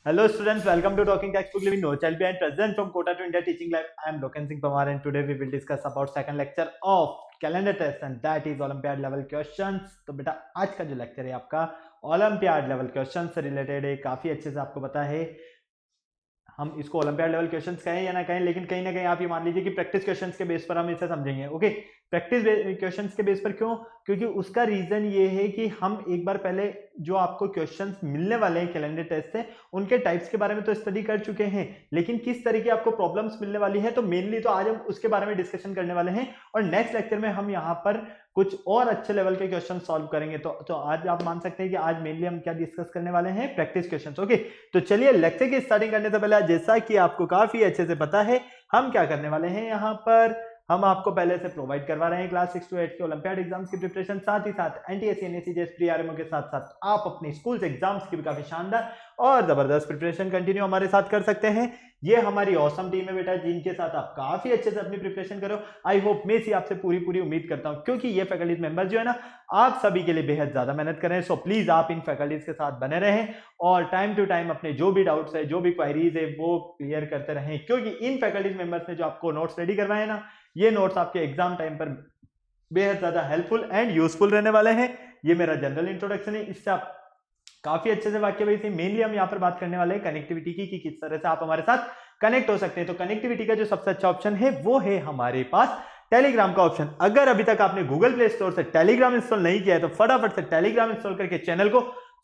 Hello students, welcome to Talking Textbook Living No Child Behind. Present from Kota to India Teaching Life. I am Loken Singh Pawar and today we will discuss about second lecture of calendar test and that is Olympiad level questions. तो बेटा आज का जो lecture है आपका olympiad level question से related है, काफी अच्छे से आपको पता है हम इसको ओलंपियाड लेवल क्वेश्चंस कहें या ना कहें, लेकिन कहीं ना कहीं आप ये मान लीजिए कि प्रैक्टिस क्वेश्चंस के बेस पर हम इसे समझेंगे। ओके, प्रैक्टिस क्वेश्चंस के बेस पर क्यों? क्योंकि उसका रीजन ये है कि हम एक बार पहले जो आपको क्वेश्चंस मिलने वाले हैं कैलेंडर टेस्ट से उनके टाइप्स के बारे में तो स्टडी कर चुके हैं, लेकिन किस तरीके आपको प्रॉब्लम्स मिलने वाली है तो मेनली तो आज हम उसके बारे में डिस्कशन करने वाले हैं और नेक्स्ट लेक्चर में हम यहाँ पर कुछ और अच्छे लेवल के क्वेश्चन सॉल्व करेंगे। तो आज आप मान सकते हैं कि आज मेनली हम क्या डिस्कस करने वाले हैं, प्रैक्टिस क्वेश्चंस। ओके, तो चलिए लेक्चर की स्टार्टिंग करने से पहले जैसा कि आपको काफी अच्छे से पता है हम क्या करने वाले हैं, यहाँ पर हम आपको पहले से प्रोवाइड करवा रहे हैं क्लास 6 to 8 के ओलंपियाड एग्जाम्स की प्रिपरेशन, साथ ही साथ एनटीएससी एनएससी जेएस प्री-आरएमओ के साथ साथ आप अपने स्कूल से एग्जाम्स की भी काफी शानदार और जबरदस्त प्रिपरेशन कंटिन्यू हमारे साथ कर सकते हैं। ये हमारी ऑसम टीम है बेटा, जिनके साथ आप काफी अच्छे से अपनी प्रिपरेशन करो। आई होप मैं इसी आपसे पूरी उम्मीद करता हूं, क्योंकि ये फैकल्टीज मेंबर्स जो है ना आप सभी के लिए बेहद ज्यादा मेहनत कर रहे हैं। सो प्लीज आप इन फैकल्टीज के साथ बने रहें और टाइम टू टाइम अपने जो भी डाउट्स है, जो भी क्वायरीज है वो क्लियर करते रहें, क्योंकि इन फैकल्टीज मेंबर्स ने जो आपको नोट्स रेडी करवाए ना, ये नोट्स आपके एग्जाम टाइम पर बेहद ज्यादा हेल्पफुल एंड यूजफुल रहने वाले हैं। ये मेरा जनरल इंट्रोडक्शन है, इससे आप काफी अच्छे से वाक्य भाई। मेनली हम यहाँ पर बात करने वाले हैं कनेक्टिविटी की कि किस तरह से आप हमारे साथ कनेक्ट हो सकते हैं। तो कनेक्टिविटी का जो सबसे अच्छा ऑप्शन है वो है हमारे पास टेलीग्राम का ऑप्शन। अगर अभी तक आपने गूगल प्ले स्टोर से टेलीग्राम इंस्टॉल नहीं किया है तो फटाफट से टेलीग्राम इंस्टॉल करके चैनल को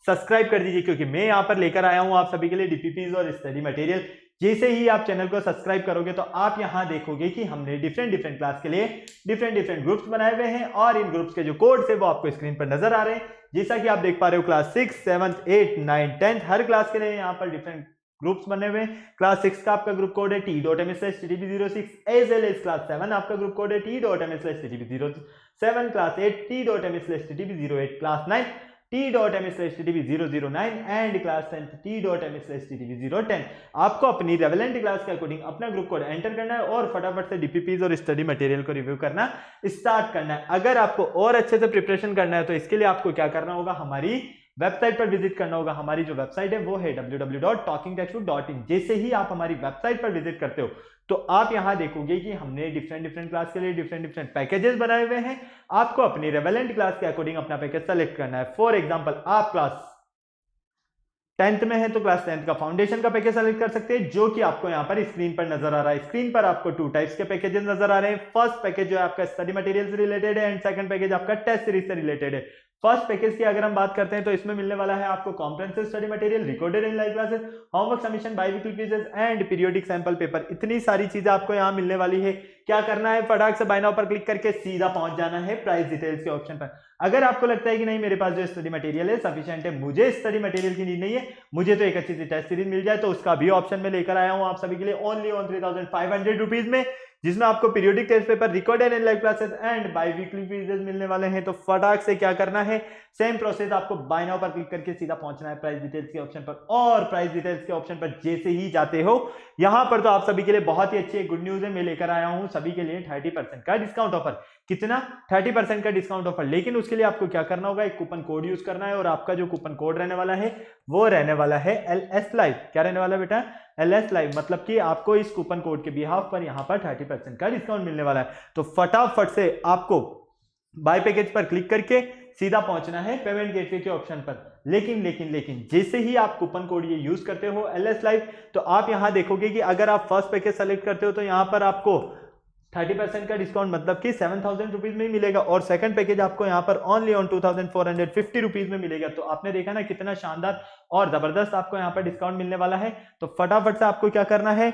सब्सक्राइब कर दीजिए, क्योंकि मैं यहाँ पर लेकर आया हूँ आप सभी के लिए डीपीपीज और स्टडी मटेरियल। जैसे ही आप चैनल को सब्सक्राइब करोगे तो आप यहां देखोगे कि हमने डिफरेंट क्लास के लिए डिफरेंट ग्रुप्स बनाए हुए हैं और इन ग्रुप्स के जो कोड्स है वो आपको स्क्रीन पर नजर आ रहे हैं। जैसा कि आप देख पा रहे हो क्लास 6, 7, 8, 9, 10 हर क्लास के लिए यहाँ पर डिफरेंट ग्रुप्स बने हुए हैं। क्लास 6 का आपका ग्रुप कोड है t.m/ttb06, as well as class 7 आपका ग्रुप कोड है t.m/ttb07, class 8 t.m/ttb08, class 9 t.m/ttb009 and class 10 t.m/ttb010। आपको अपनी रेलेवेंट क्लास के अकॉर्डिंग अपना ग्रुप कोड एंटर करना है और फटाफट से डीपीपीज और स्टडी मटेरियल को रिव्यू करना स्टार्ट करना है। अगर आपको और अच्छे से प्रिपरेशन करना है तो इसके लिए आपको क्या करना होगा, हमारी वेबसाइट पर विजिट करना होगा। हमारी जो वेबसाइट है वो है www.talkingtextbook.in। जैसे ही आप हमारी वेबसाइट पर विजिट करते हो तो आप यहां देखोगे कि हमने डिफरेंट क्लास के लिए डिफरेंट पैकेजेस बनाए हुए हैं। आपको अपनी रेलेवेंट क्लास के अकॉर्डिंग अपना पैकेज सेलेक्ट करना है। फॉर एग्जांपल आप क्लास 10th में है तो क्लास 10th का फाउंडेशन का पैकेज सेलेक्ट कर सकते हैं, जो कि आपको यहां पर स्क्रीन पर नजर आ रहा है। स्क्रीन पर आपको 2 टाइप्स के पैकेजेस नजर आ रहे हैं। फर्स्ट पैकेज जो है आपका स्टडी मटेरियल से रिलेटेड है एंड सेकंड पैकेज आपका टेस्ट सीरीज से रिलेटेड है। फर्स्ट पैकेज की अगर हम बात करते हैं तो इसमें मिलने वाला है आपको comprehensive study material, recorded in live classes, homework submission, biweekly quizzes and periodic sample paper. इतनी सारी चीजें आपको यहां मिलने वाली है। क्या करना है, फटाक से बाय नाउ पर क्लिक करके सीधा पहुंच जाना है प्राइस डिटेल्स के ऑप्शन पर। अगर आपको लगता है कि नहीं मेरे पास जो स्टडी मटेरियल है सफिशिएंट है, मुझे स्टडी मटेरियल की नीड नहीं है, मुझे तो एक अच्छी सी टेस्ट सीरीज मिल जाए, तो उसका भी ऑप्शन में लेकर आया हूं आप सभी के लिए ओनली ऑन 3500 रुपीज में, जिसमें आपको periodic test paper, recorded and live classes and biweekly quizzes मिलने वाले हैं। तो फटाक से क्या करना है, सेम प्रोसेस आपको बाय नाउ पर क्लिक करके सीधा पहुंचना है प्राइस डिटेल्स के ऑप्शन पर। और प्राइस डिटेल्स के ऑप्शन पर जैसे ही जाते हो यहां पर तो आप सभी के लिए बहुत ही अच्छी गुड न्यूज है, मैं लेकर आया हूं सभी के लिए 30% का डिस्काउंट ऑफर। कितना? 30% का डिस्काउंट ऑफर। लेकिन उसके लिए आपको क्या करना होगा, एक कूपन कोड यूज करना है और आपका जो कूपन कोड रहने वाला है वो रहने वाला है LS लाइव। क्या रहने वाला है बेटा? LS live. मतलब कि आपको इस कूपन कोड के बिहाफ पर यहां पर 30% का डिस्काउंट मिलने वाला है। तो फटाफट से आपको बाय पैकेज पर क्लिक करके सीधा पहुंचना है पेमेंट गेटवे के ऑप्शन पर। लेकिन जैसे ही आप कूपन कोड ये यूज करते हो LS लाइव, तो आप यहां देखोगे कि अगर आप फर्स्ट पैकेज सेलेक्ट करते हो तो यहां पर आपको 30% का डिस्काउंट मतलब कि 7000 रुपीज में ही मिलेगा और सेकंड पैकेज आपको यहां पर ओनली ऑन 2450 रुपीज में मिलेगा। तो आपने देखा ना कितना शानदार और जबरदस्त आपको यहां पर डिस्काउंट मिलने वाला है। तो फटाफट से आपको क्या करना है,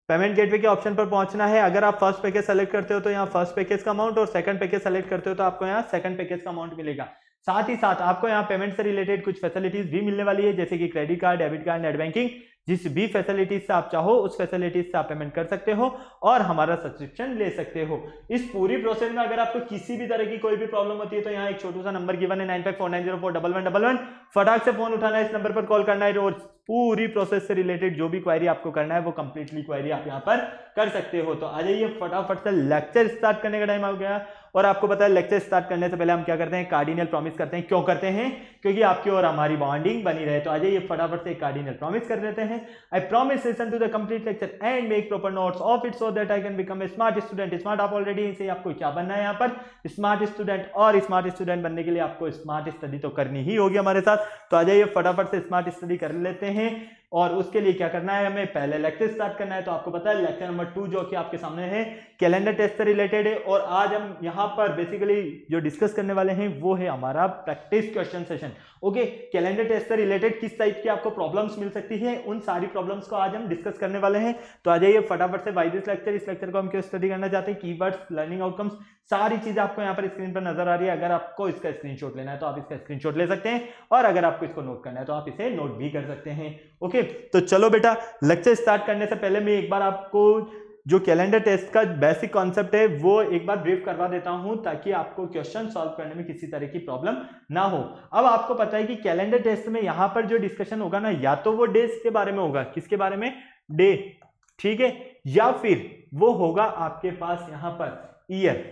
पेमेंट गेटवे के ऑप्शन पर पहुंचना है। अगर आप फर्स्ट पैकेज सेलेक्ट करते हो तो यहाँ फर्स्ट पैकेज का अमाउंट और सेकंड पैकेज सेलेक्ट करते हो तो आपको यहाँ सेकंड पैकेज का अमाउंट मिलेगा। साथ ही साथ आपको यहाँ पेमेंट से रिलेटेड कुछ फैसिलिटीज भी मिलने वाली है, जैसे कि credit card, debit card, net banking. जिस भी फैसिलिटीज से आप चाहो उस फैसिलिटीज से आप पेमेंट कर सकते हो और हमारा सब्सक्रिप्शन ले सकते हो। इस पूरी प्रोसेस में अगर आपको किसी भी तरह की कोई भी प्रॉब्लम होती है तो यहाँ एक छोटा सा नंबर गिवन है 9549041111। फटाक से फोन उठाना है, इस नंबर पर कॉल करना है और पूरी प्रोसेस से रिलेटेड जो भी क्वेरी आपको करना है वो कंप्लीटली क्वेरी आप यहाँ पर कर सकते हो। तो आ जाइए, फटाफट से लेक्चर स्टार्ट करने का टाइम आ गया और आपको पता है लेक्चर स्टार्ट करने से पहले हम क्या करते हैं, कार्डिनल प्रॉमिस करते हैं। क्यों करते हैं? क्योंकि आपकी और हमारी बॉन्डिंग बनी रहे। तो आ जाइए फटाफट से कार्डिनल प्रॉमिस कर देते हैं। I promise listen to the complete lecture and make proper notes of it so that I can become a smart student. Smart आप ऑलरेडी इसे, आपको क्या बनना है यहाँ पर, स्मार्ट स्टूडेंट। और स्मार्ट स्टूडेंट बनने के लिए आपको स्मार्ट स्टडी तो करनी ही होगी हमारे साथ। तो आ जाइए फटाफट से स्मार्ट स्टडी कर लेते हैं। और उसके लिए क्या करना है, हमें पहले लेक्चर स्टार्ट करना है। तो आपको पता है लेक्चर नंबर 2 जो कि आपके सामने है, कैलेंडर टेस्ट से रिलेटेड है। और आज हम यहाँ पर बेसिकली जो डिस्कस करने वाले हैं वो है हमारा practice question session. Okay, calendar test से रिलेटेड किस टाइप की आपको प्रॉब्लम्स मिल सकती है, उन सारी प्रॉब्लम्स को आज हम डिस्कस करने वाले हैं। तो आ जाइए फटाफट से बाय दिस लेक्चर। इस लेक्चर को हम क्यों स्टडी करना चाहते हैं, कीवर्ड्स, लर्निंग आउटकम्स, सारी चीजें आपको यहाँ पर स्क्रीन पर नजर आ रही है। अगर आपको इसका स्क्रीनशॉट लेना है तो आप इसका स्क्रीनशॉट ले सकते हैं, और अगर आपको इसको नोट करना है तो आप इसे नोट भी कर सकते हैं। ओके, तो चलो बेटा, लेक्चर स्टार्ट करने से पहले मैं एक बार आपको जो कैलेंडर टेस्ट का बेसिक कॉन्सेप्ट है वो एक बार ब्रीफ करवा देता हूं, ताकि आपको क्वेश्चन सॉल्व करने में किसी तरह की प्रॉब्लम ना हो। अब आपको पता है कि कैलेंडर टेस्ट में यहां पर जो डिस्कशन होगा ना, या तो वो डेज के बारे में होगा, किसके बारे में, डे, ठीक है, या फिर वो होगा आपके पास यहां पर ईयर।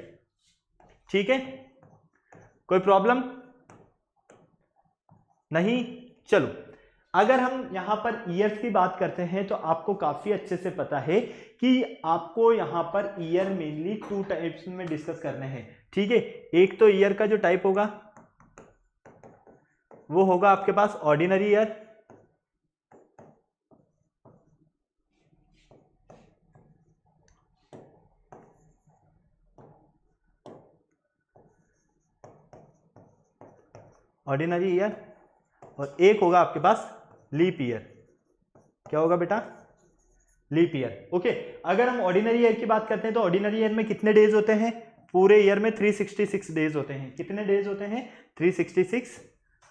ठीक है, कोई प्रॉब्लम नहीं? चलो, अगर हम यहां पर ईयर्स की बात करते हैं तो आपको काफी अच्छे से पता है कि आपको यहां पर ईयर मेनली 2 टाइप्स में डिस्कस करने हैं। ठीक है, एक तो ईयर का जो टाइप होगा वो होगा आपके पास ऑर्डिनरी ईयर, ऑर्डिनरी ईयर, और एक होगा आपके पास लीप ईयर। क्या होगा बेटा? Leap year. ओके, अगर हम ऑर्डिनरी ईयर की बात करते हैं तो ऑर्डिनरी ईयर में कितने डेज होते हैं? पूरे ईयर में 366 डेज होते हैं। कितने डेज होते हैं? 366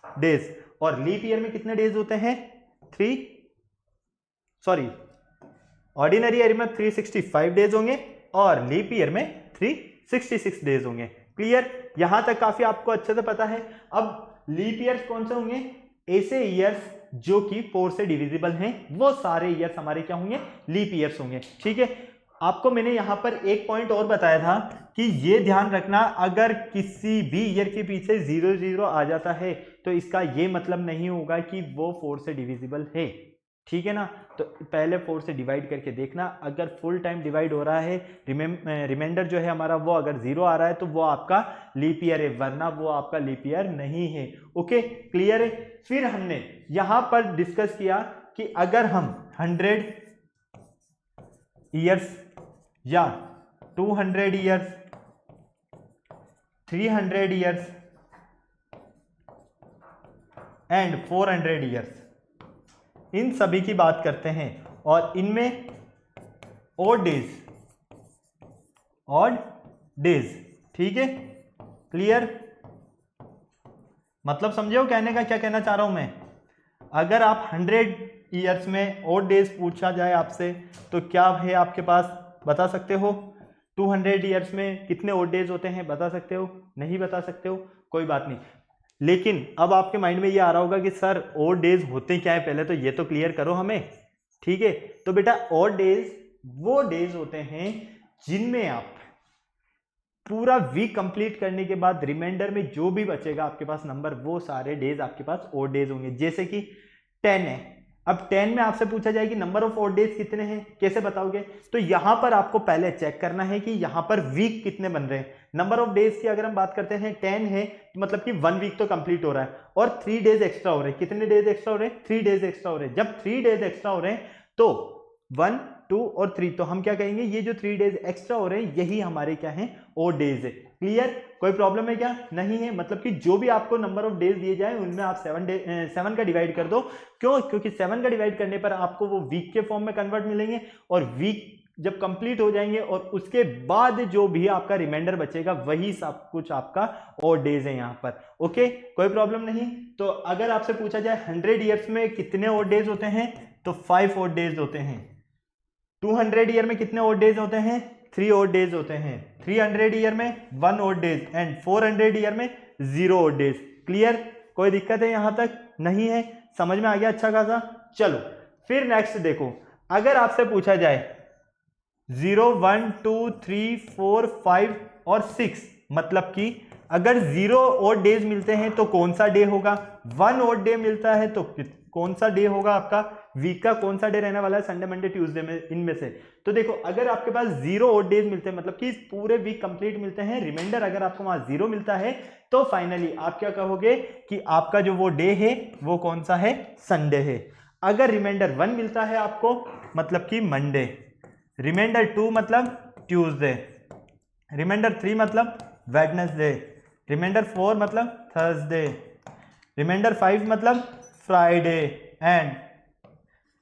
डेज। और लीप ईयर में कितने डेज होते हैं? ऑर्डिनरी ईयर में 365 डेज होंगे और लीप ईयर में 366 डेज होंगे। क्लियर? यहां तक काफी आपको अच्छे से पता है। अब लीप ईयर्स कौन से होंगे? ऐसे ईयर्स जो कि 4 से डिविजिबल हैं, वो सारे ईयर्स हमारे क्या होंगे? लीप ईयर्स होंगे। ठीक है, आपको मैंने यहां पर एक पॉइंट और बताया था कि ये ध्यान रखना, अगर किसी भी ईयर के पीछे 00 आ जाता है तो इसका ये मतलब नहीं होगा कि वो 4 से डिविजिबल है। ठीक है ना? तो पहले 4 से डिवाइड करके देखना, अगर फुल टाइम डिवाइड हो रहा है, रिमाइंडर जो है हमारा वो अगर 0 आ रहा है तो वो आपका लीप ईयर है, वरना वो आपका लीप ईयर नहीं है। ओके, क्लियर है? फिर हमने यहां पर डिस्कस किया कि अगर हम 100 ईयर्स या 200 ईयर्स, 300 ईयर्स एंड 400 ईयर्स, इन सभी की बात करते हैं और इनमें ऑड डेज, ठीक है, क्लियर? मतलब समझे हो कहने का क्या कहना चाह रहा हूं मैं? अगर आप 100 ईयर्स में ऑड डेज पूछा जाए आपसे तो क्या है आपके पास, बता सकते हो? 200 ईयर्स में कितने ऑड डेज होते हैं, बता सकते हो? नहीं बता सकते हो, कोई बात नहीं। लेकिन अब आपके माइंड में ये आ रहा होगा कि सर ऑड डेज होते क्या है, पहले तो ये तो क्लियर करो हमें। ठीक है, तो बेटा ऑड डेज वो डेज होते हैं जिनमें आप पूरा वीक कंप्लीट करने के बाद रिमाइंडर में जो भी बचेगा आपके पास नंबर, वो सारे डेज आपके पास ऑड डेज होंगे। जैसे कि 10 है, अब 10 में आपसे पूछा जाए कि नंबर ऑफ ऑड डेज कितने हैं, कैसे बताओगे? तो यहां पर आपको पहले चेक करना है कि यहां पर वीक कितने बन रहे हैं। नंबर ऑफ डेज की अगर हम बात करते हैं 10 है, तो मतलब कि 1 वीक तो कंप्लीट हो रहा है और 3 डेज एक्स्ट्रा हो रहे हैं। कितने डेज एक्स्ट्रा हो रहे हैं? 3 डेज एक्स्ट्रा हो रहे हैं। जब 3 डेज एक्स्ट्रा हो रहे हैं तो 1, 2 और 3, तो हम क्या कहेंगे, ये जो 3 डेज एक्स्ट्रा हो रहे हैं यही हमारे क्या है, ऑड डेज है। क्लियर? कोई प्रॉब्लम है क्या? नहीं है। मतलब कि जो भी आपको नंबर ऑफ डेज दिए जाए उनमें आप 7 का डिवाइड कर दो। क्यों? क्योंकि 7 का डिवाइड करने पर आपको वो वीक के फॉर्म में कन्वर्ट मिलेंगे और वीक जब कंप्लीट हो जाएंगे और उसके बाद जो भी आपका रिमाइंडर बचेगा वही सब कुछ आपका ऑड डेज है यहां पर। ओके, कोई प्रॉब्लम नहीं। तो अगर आपसे पूछा जाए 100 ईयर्स में कितने ऑड डेज होते हैं, तो 5 ऑड डेज होते हैं। 200 ईयर में कितने ऑड डेज होते हैं? 3 ऑड डेज होते हैं। 300 ईयर में 1 ऑड डेज एंड 400 ईयर में 0 ऑड डेज। क्लियर? कोई दिक्कत है यहां तक? नहीं है? समझ में आ गया अच्छा खासा? चलो फिर नेक्स्ट देखो, अगर आपसे पूछा जाए 0, 1, 2, 3, 4, 5 और 6 मतलब कि अगर 0 odd डेज मिलते हैं तो कौन सा डे होगा, 1 odd डे मिलता है तो कौन सा डे होगा आपका, वीक का कौन सा डे रहने वाला है, संडे मंडे ट्यूसडे में, इनमें से। तो देखो अगर आपके पास 0 odd डेज मिलते हैं मतलब कि पूरे वीक कंप्लीट मिलते हैं, रिमाइंडर अगर आपको वहां 0 मिलता है तो फाइनली आप क्या कहोगे कि आपका जो वो डे है वो कौन सा है, संडे है। अगर रिमाइंडर 1 मिलता है आपको मतलब कि मंडे, रिमाइंडर 2 मतलब ट्यूसडे, रिमाइंडर 3 मतलब वेडनेसडे, रिमाइंडर 4 मतलब थर्सडे, रिमाइंडर 5 मतलब फ्राइडे एंड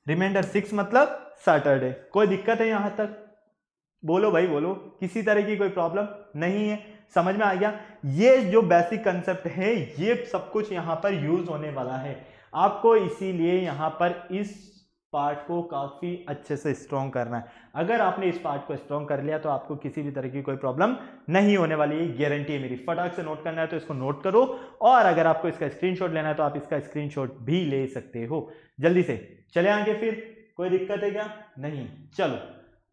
रिमाइंडर 6 मतलब सैटरडे। कोई दिक्कत है यहां तक? बोलो भाई बोलो, किसी तरह की कोई प्रॉब्लम नहीं है? समझ में आ गया? ये जो बेसिक कंसेप्ट है ये सब कुछ यहां पर यूज होने वाला है आपको, इसीलिए यहां पर इस पार्ट को काफी अच्छे से स्ट्रॉन्ग करना है। अगर आपने इस पार्ट को स्ट्रॉन्ग कर लिया तो आपको किसी भी तरह की कोई प्रॉब्लम नहीं होने वाली है, गारंटी है मेरी। फटाक से नोट करना है तो इसको नोट करो, और अगर आपको इसका स्क्रीनशॉट लेना है तो आप इसका स्क्रीनशॉट भी ले सकते हो। जल्दी से चले आगे, फिर कोई दिक्कत है क्या? नहीं। चलो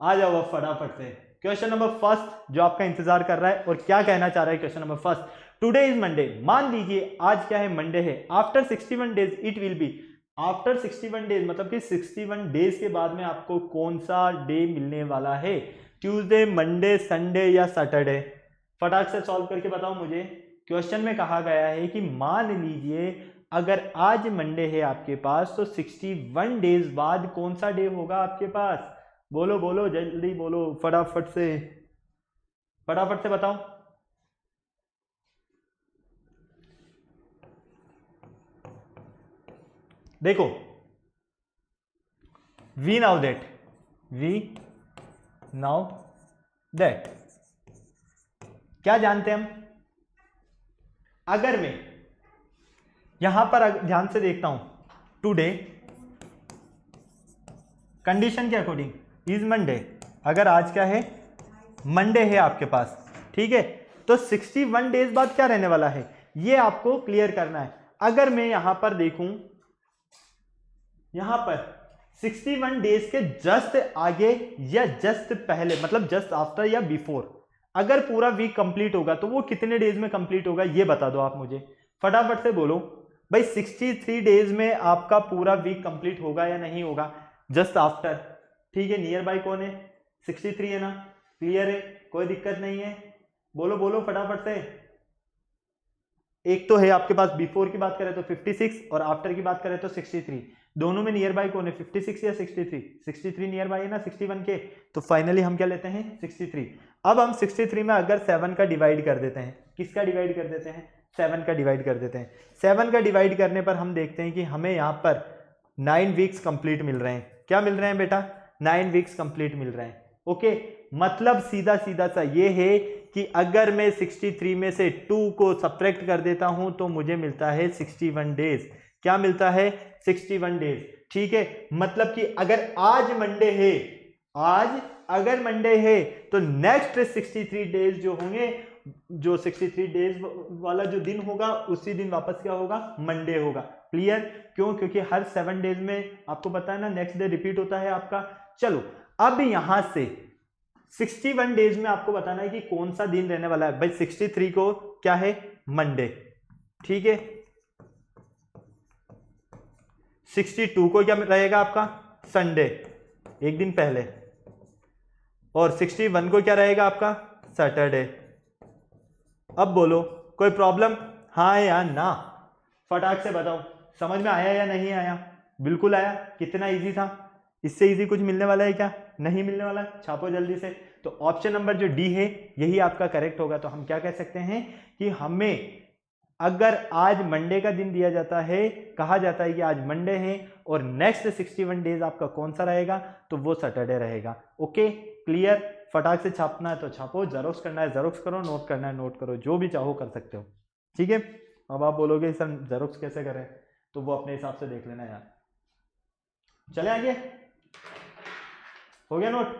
आ जाओ अब फटाफट से क्वेश्चन नंबर फर्स्ट जो आपका इंतजार कर रहा है, और क्या कहना चाह रहा है question number first. Today is Monday, मान लीजिए आज क्या है, मंडे है। After 61 days it will be, after 61 days मतलब कि 61 डेज के बाद में आपको कौन सा डे मिलने वाला है, ट्यूसडे, मंडे, संडे या सैटरडे? फटाक से सॉल्व करके बताओ मुझे। क्वेश्चन में कहा गया है कि मान लीजिए अगर आज मंडे है आपके पास तो 61 डेज बाद कौन सा डे होगा आपके पास? बोलो बोलो जल्दी बोलो, फटाफट से बताओ। देखो वी नाउ दैट क्या जानते हैं हम? अगर मैं यहां पर ध्यान से देखता हूं, टुडे कंडीशन के अकॉर्डिंग इज मंडे, अगर आज क्या है, मंडे है आपके पास, ठीक है, तो 61 डेज बाद क्या रहने वाला है ये आपको क्लियर करना है। अगर मैं यहां पर देखूं, यहां पर 61 डेज के जस्ट आगे या जस्ट पहले मतलब जस्ट आफ्टर या बिफोर अगर पूरा वीक कंप्लीट होगा तो वो कितने डेज में कंप्लीट होगा ये बता दो आप मुझे, फटाफट से बोलो भाई। 63 डेज में आपका पूरा वीक कंप्लीट होगा या नहीं होगा? जस्ट आफ्टर, ठीक है, नियर बाय कौन है, 63 है ना, क्लियर है, कोई दिक्कत नहीं है, बोलो बोलो फटाफट से। एक तो है आपके पास बिफोर की बात करें तो 56 और आफ्टर की बात करें तो 63, दोनों में नियर बाय कौन है, 56 या 63? 63 नियर बाय है ना 61 के, तो फाइनली हम क्या लेते हैं, 63। अब हम 63 में अगर 7 का डिवाइड कर देते हैं, किसका डिवाइड कर देते हैं, 7 का डिवाइड कर देते हैं। 7 का डिवाइड करने पर हम देखते हैं कि हमें यहाँ पर 9 वीक्स कंप्लीट मिल रहे हैं। क्या मिल रहे हैं बेटा, 9 वीक्स कंप्लीट मिल रहे हैं। ओके, मतलब सीधा सीधा सा ये है कि अगर मैं 63 में से 2 को सब्ट्रैक्ट कर देता हूं तो मुझे मिलता है 61 डेज। क्या मिलता है, 61 डेज, ठीक है। मतलब कि अगर आज मंडे है, आज अगर मंडे है तो नेक्स्ट 63 डेज जो होंगे, जो 63 डेज वाला जो दिन होगा उसी दिन वापस क्या होगा, मंडे होगा। क्लियर? क्यों? क्योंकि हर 7 डेज में आपको पता है ना नेक्स्ट डे रिपीट होता है आपका। चलो अब यहां से 61 डेज में आपको बताना है कि कौन सा दिन रहने वाला है भाई। 63 को क्या है, मंडे, ठीक है। 62 को क्या रहेगा आपका, संडे, एक दिन पहले, और 61 को क्या रहेगा आपका, सैटरडे। अब बोलो कोई प्रॉब्लम, हाँ या ना, फटाक से बताओ। समझ में आया या नहीं आया? बिल्कुल आया। कितना इजी था, इससे इजी कुछ मिलने वाला है क्या? नहीं मिलने वाला। छापो जल्दी से। तो ऑप्शन नंबर जो डी है यही आपका करेक्ट होगा। तो हम क्या कह सकते हैं कि हमें अगर आज मंडे का दिन दिया जाता है, कहा जाता है कि आज मंडे है और नेक्स्ट 61 डेज आपका कौन सा रहेगा, तो वो सैटरडे रहेगा। Okay, clear? फटाक से छापना है तो छापो, जेरोक्स करना है जेरोक्स करो, नोट करना है नोट करो, जो भी चाहो कर सकते हो, ठीक है। अब आप बोलोगे सर जेरोक्स कैसे करें, तो वो अपने हिसाब से देख लेना यार। चले आगे, हो गया नोट?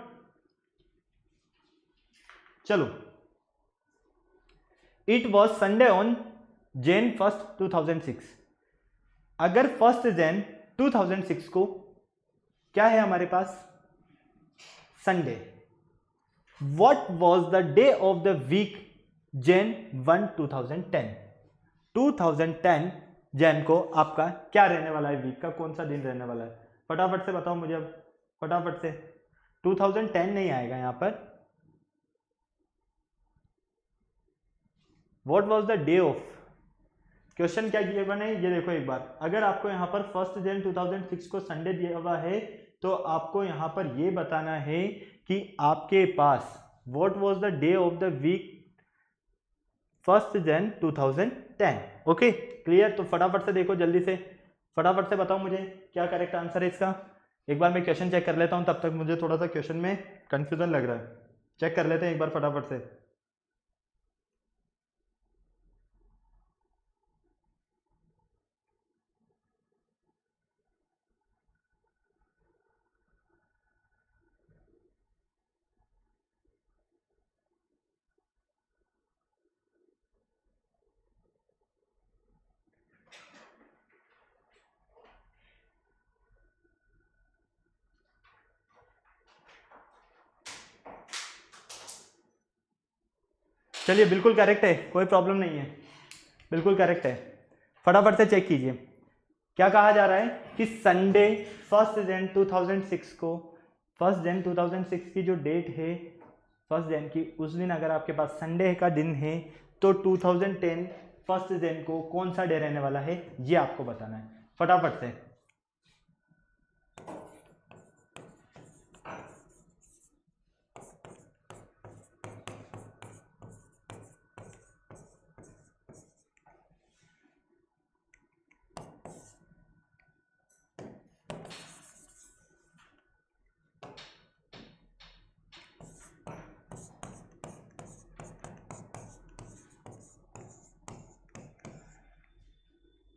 चलो, it was Sunday on Jan 1st 2006। अगर 1st Jan 2006 को क्या है हमारे पास, Sunday, what was the day of the week Jan 1 2010, 2010 Jan को आपका क्या रहने वाला है, वीक का कौन सा दिन रहने वाला है, फटाफट से बताओ मुझे अब, फटाफट से। 2010 नहीं आएगा यहाँ पर। What was the day of, question क्या गिवन है ये देखो एक बार। अगर आपको यहाँ पर 1 जन 2006 को संडे दिया हुआ है तो आपको यहाँ पर ये बताना है कि आपके पास what was the day of the week 1 Jan 2010। Okay clear, तो फटाफट से देखो जल्दी से, फटाफट से बताओ मुझे क्या करेक्ट आंसर है इसका। एक बार मैं क्वेश्चन चेक कर लेता हूँ, तब तक मुझे थोड़ा सा क्वेश्चन में कंफ्यूजन लग रहा है, चेक कर लेते हैं एक बार फटाफट से। चलिए बिल्कुल करेक्ट है, कोई प्रॉब्लम नहीं है, बिल्कुल करेक्ट है, फटाफट से चेक कीजिए। क्या कहा जा रहा है कि संडे 1 जन 2006 को, 1 जन 2006 की जो डेट है 1 जन की, उस दिन अगर आपके पास संडे का दिन है तो 2010 1 जन को कौन सा डे रहने वाला है ये आपको बताना है फटाफट से।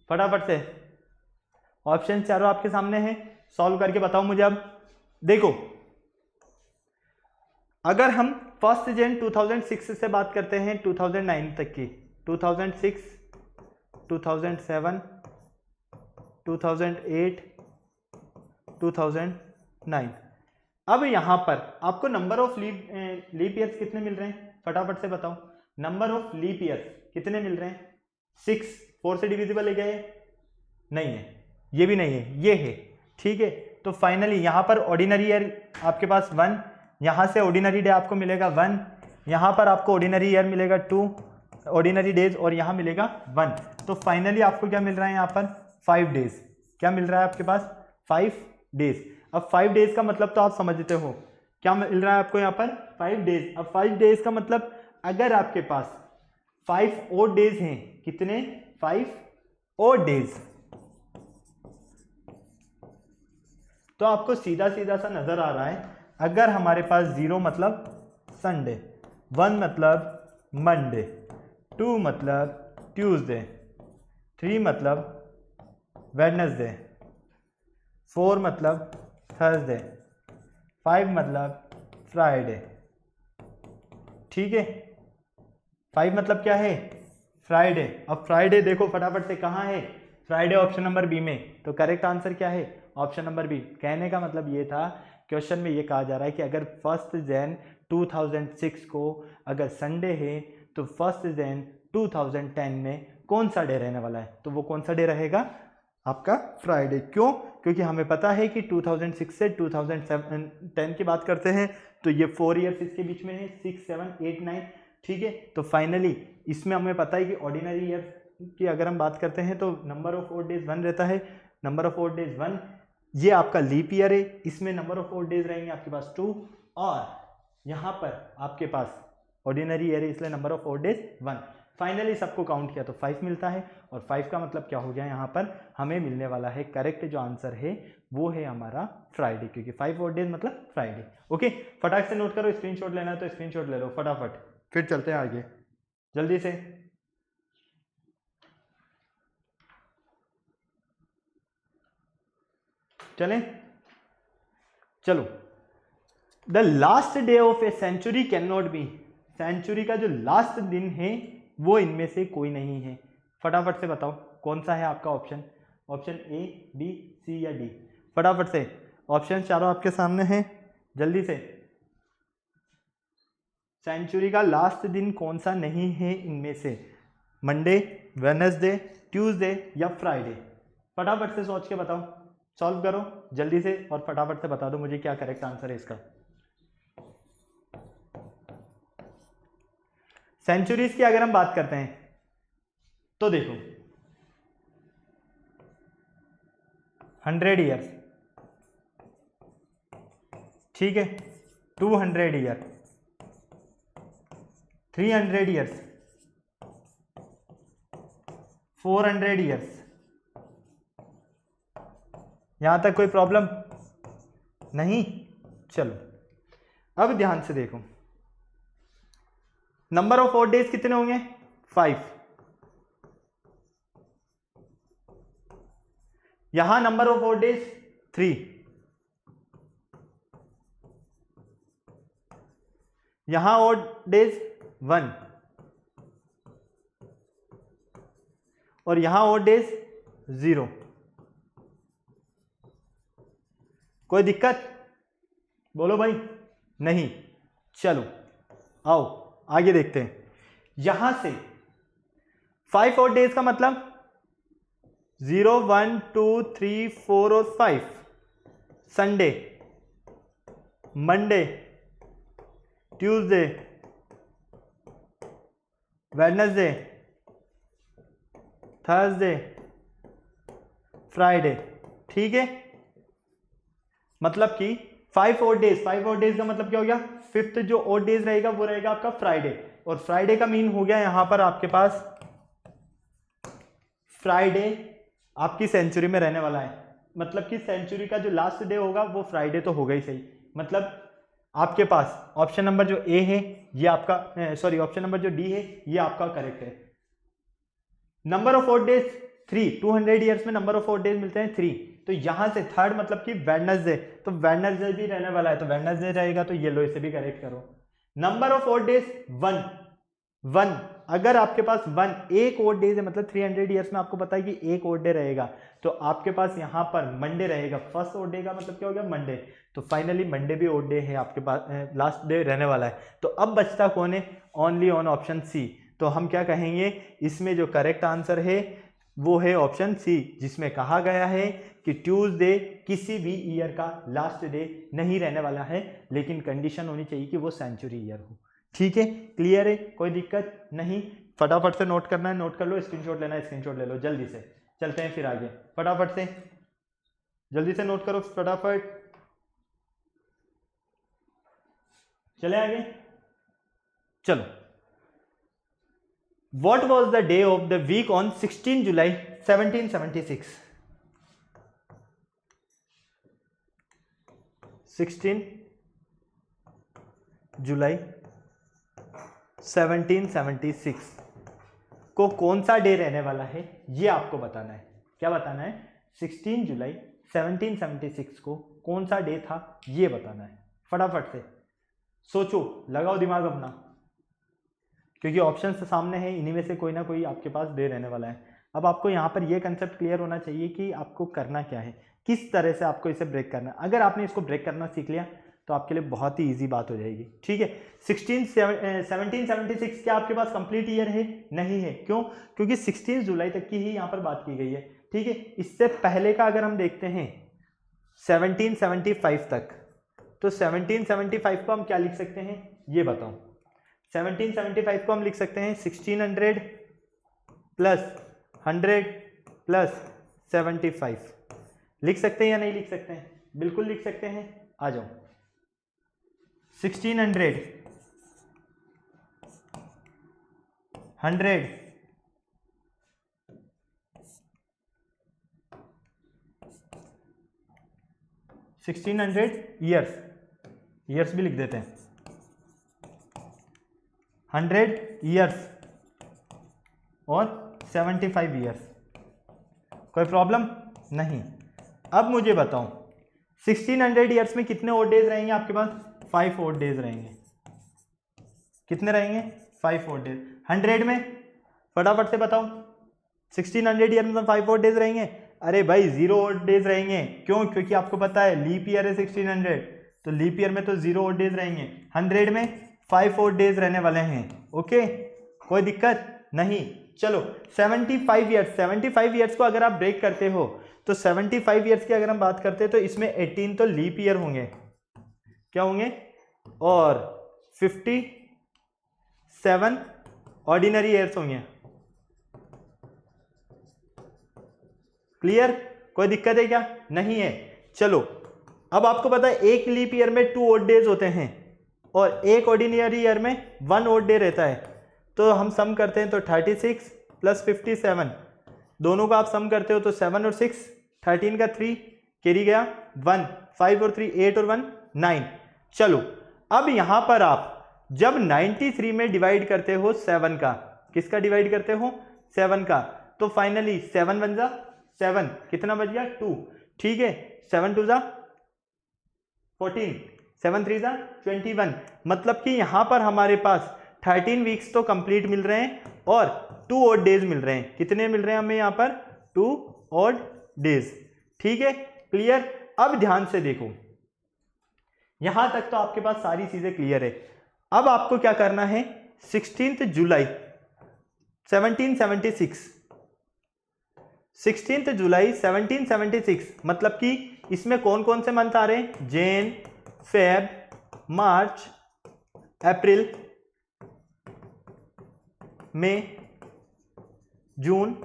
फटाफट से, ऑप्शन चारों आपके सामने हैं, सॉल्व करके बताओ मुझे। अब देखो अगर हम 1 जन 2006 से बात करते हैं 2009 तक की, 2006, 2007, 2008, 2009, अब यहां पर आपको नंबर ऑफ लीप ईयर्स कितने मिल रहे हैं फटाफट से बताओ। नंबर ऑफ लीप ईयर्स कितने मिल रहे हैं, 6, 4 से डिविजिबल है क्या ये, नहीं है, ये भी नहीं है, ये है, ठीक है। तो फाइनली यहां पर ऑर्डिनरी ईयर आपके पास 1, यहां से ऑर्डिनरी डे आपको मिलेगा 1, यहां पर आपको ऑर्डिनरी ईयर मिलेगा 2 ऑर्डिनरी डेज और यहां मिलेगा 1, तो फाइनली आपको क्या मिल रहा है यहाँ पर 5 डेज, क्या मिल रहा है आपके पास 5 डेज। अब 5 डेज का मतलब तो आप समझते हो, क्या मिल रहा है आपको यहाँ पर 5 डेज। अब 5 डेज का मतलब अगर आपके पास 5 और डेज हैं, कितने 5 और डेज, तो आपको सीधा सीधा सा नजर आ रहा है, अगर हमारे पास 0 मतलब संडे, 1 मतलब मंडे, 2 मतलब ट्यूसडे, 3 मतलब वेडनेसडे, 4 मतलब थर्सडे, 5 मतलब फ्राइडे, ठीक है। 5 मतलब क्या है फ्राइडे। अब फ्राइडे देखो फटाफट से कहाँ है, फ्राइडे ऑप्शन नंबर बी में, तो करेक्ट आंसर क्या है ऑप्शन नंबर बी। कहने का मतलब ये था, क्वेश्चन में ये कहा जा रहा है कि अगर 1 जन 2006 को अगर संडे है तो 1 जन 2010 में कौन सा डे रहने वाला है, तो वो कौन सा डे रहेगा आपका फ्राइडे। क्यों, क्योंकि हमें पता है कि 2006 से 2010 की बात करते हैं तो ये 4 ईयर्स इसके बीच में है, 6, 7, 8, 9, ठीक है। तो फाइनली इसमें हमें पता है कि ऑर्डिनरी ईयर की अगर हम बात करते हैं तो नंबर ऑफ ओड डेज 1 रहता है, नंबर ऑफ ओड डेज 1, ये आपका लीप ईयर है, इसमें नंबर ऑफ ओड डेज रहेंगे आपके पास 2, और यहाँ पर आपके पास ऑर्डिनरी ईयर है इसलिए number of odd days 1। Finally सबको काउंट किया तो 5 मिलता है, और 5 का मतलब क्या हो गया यहाँ पर हमें मिलने वाला है करेक्ट जो आंसर है वो है हमारा फ्राइडे, क्योंकि 5 ओड डेज मतलब फ्राइडे। ओके फटाक से नोट करो, स्क्रीनशॉट लेना है तो स्क्रीनशॉट ले लो फटाफट, फिर चलते हैं आगे जल्दी से। चलें, चलो। The last day of a century can not be, century का जो लास्ट दिन है वो इनमें से कोई नहीं है, फटाफट से बताओ कौन सा है आपका ऑप्शन, ऑप्शन ए, बी, सी या डी, फटाफट से, ऑप्शन चारों आपके सामने हैं, जल्दी से सेंचुरी का लास्ट दिन कौन सा नहीं है इनमें से? मंडे, वेडनेसडे, ट्यूसडे या फ्राइडे? फटाफट से सोच के बताओ, सॉल्व करो जल्दी से और फटाफट से बता दो मुझे क्या करेक्ट आंसर है इसका। सेंचुरीज की अगर हम बात करते हैं तो देखो 100 ईयर्स, ठीक है, 200 ईयर, 300 ईयर्स, 400 ईयर्स। यहां तक कोई प्रॉब्लम नहीं? चलो अब ध्यान से देखो, नंबर ऑफ ओड डेज कितने होंगे? 5। यहां नंबर ऑफ ओड डेज 3, यहां ओड डेज 1 और यहां ओड डेज 0। कोई दिक्कत? बोलो भाई। नहीं? चलो आओ आगे देखते हैं। यहां से 5 ओड डेज का मतलब 0, 1, 2, 3, 4 और 5। Sunday, Monday, Tuesday, Wednesday, Thursday, Friday, ठीक है। मतलब कि 5 ओड डेज, 5 ओड डेज का मतलब क्या हो गया? 5th जो ओड डेज रहेगा वो रहेगा आपका फ्राइडे, और फ्राइडे का मीन हो गया यहां पर आपके पास फ्राइडे आपकी सेंचुरी में रहने वाला है। मतलब कि सेंचुरी का जो लास्ट डे होगा वो फ्राइडे तो होगा ही सही। मतलब आपके पास ऑप्शन नंबर जो ए है ये आपका, सॉरी ऑप्शन नंबर जो डी है ये आपका करेक्ट है। Number of odd days 3, 200 years में नंबर ऑफ ओड डेज मिलते हैं 3, तो यहां से थर्ड मतलब कि वेडनेसडे, तो वेडनेसडे भी रहने वाला है तो वेडनेसडे रहेगा, तो ये लो इसे भी करेक्ट करो। नंबर ऑफ ओड डेज 1, अगर आपके पास 1 एक ओड डेज है, मतलब 300 ईयर्स में आपको पता है कि एक ओड डे रहेगा, तो आपके पास यहां पर मंडे रहेगा। फर्स्ट ओड डे का मतलब क्या हो गया? मंडे, तो फाइनली मंडे भी ओड डे है आपके पास, लास्ट डे रहने वाला है। तो अब बचता कौन है? Only on option C. तो हम क्या कहेंगे, इसमें जो करेक्ट आंसर है वो है ऑप्शन सी, जिसमें कहा गया है कि ट्यूसडे किसी भी ईयर का लास्ट डे नहीं रहने वाला है, लेकिन कंडीशन होनी चाहिए कि वो सेंचुरी ईयर हो। ठीक है, क्लियर है? कोई दिक्कत नहीं? फटाफट से नोट करना है, नोट कर लो, स्क्रीनशॉट लेना है स्क्रीनशॉट ले लो, जल्दी से चलते हैं फिर आगे। फटाफट से जल्दी से नोट करो, फटाफट चले आगे। चलो, What was the day of the week on 16 July 1776? 16 जुलाई 1776 को कौन सा डे रहने वाला है ये आपको बताना है। क्या बताना है? 16 जुलाई 1776 को कौन सा डे था ये बताना है। फटाफट से सोचो, लगाओ दिमाग अपना, क्योंकि ऑप्शन सामने है, इन्हीं में से कोई ना कोई आपके पास डे रहने वाला है। अब आपको यहाँ पर ये कंसेप्ट क्लियर होना चाहिए कि आपको करना क्या है, किस तरह से आपको इसे ब्रेक करना है। अगर आपने इसको ब्रेक करना सीख लिया तो आपके लिए बहुत ही इजी बात हो जाएगी। ठीक है, 1776 क्या आपके पास कंप्लीट ईयर है? नहीं है। क्यों? क्योंकि 16 जुलाई तक की ही यहाँ पर बात की गई है। ठीक है, इससे पहले का अगर हम देखते हैं 1775 तक, तो 1775 को हम क्या लिख सकते हैं ये बताओ। 1775 को हम लिख सकते हैं 1600 प्लस 100 प्लस 75। लिख सकते हैं या नहीं लिख सकते हैं? बिल्कुल लिख सकते हैं, आ जाओ। 1600 100 1600 ईयर्स भी लिख देते हैं, 100 ईयर्स और 75 ईयर्स। कोई प्रॉब्लम नहीं? अब मुझे बताओ 1600 ईयर्स में कितने ओड डेज रहेंगे आपके पास? 5 ओड डेज रहेंगे। कितने रहेंगे? 5 ओड डेज। 100 में फटाफट से बताओ, 1600 ईयर में 5 ओड डेज रहेंगे? अरे भाई 0 ओड डेज रहेंगे। क्यों? क्योंकि आपको पता है लीप ईयर है 1600, तो लीप ईयर में तो 0 ओड डेज रहेंगे। 100 में 5 और डेज रहने वाले हैं। ओके, कोई दिक्कत नहीं। चलो 75 ईयर्स को अगर आप ब्रेक करते हो तो 75 ईयर्स की अगर हम बात करते हैं तो इसमें 18 तो लीप ईयर होंगे, क्या होंगे, और 57 ऑर्डिनरी ईयर्स होंगे। क्लियर, कोई दिक्कत है क्या? नहीं है। चलो अब आपको पता है एक लीप ईयर में 2 ओड डेज होते हैं और एक ऑर्डिनरी ईयर में 1 ओड डे रहता है। तो हम सम करते हैं तो 36 प्लस 57, दोनों का आप सम करते हो तो 7 और 6, 13 का 3 कैरी गया 1, 5 और 3 8 और 1 9। चलो अब यहां पर आप जब 93 में डिवाइड करते हो 7 का, किसका डिवाइड करते हो 7 का, तो फाइनली 7 बन जा 7, कितना बच गया 2। ठीक है, 7 2 जा 14, 7 3 जा 21। मतलब कि यहां पर हमारे पास 13 वीक्स तो कंप्लीट मिल रहे हैं और 2 ऑड डेज मिल रहे हैं। कितने मिल रहे हैं हमें यहां पर? 2 ऑड डेज। ठीक है, क्लियर। अब ध्यान से देखो, यहां तक तो आपके पास सारी चीजें क्लियर है। अब आपको क्या करना है, 16 जुलाई 1776, 16 जुलाई 1776 मतलब कि इसमें कौन कौन से मंथ आ रहे हैं? जैन, फेब, मार्च, अप्रैल, मई, जून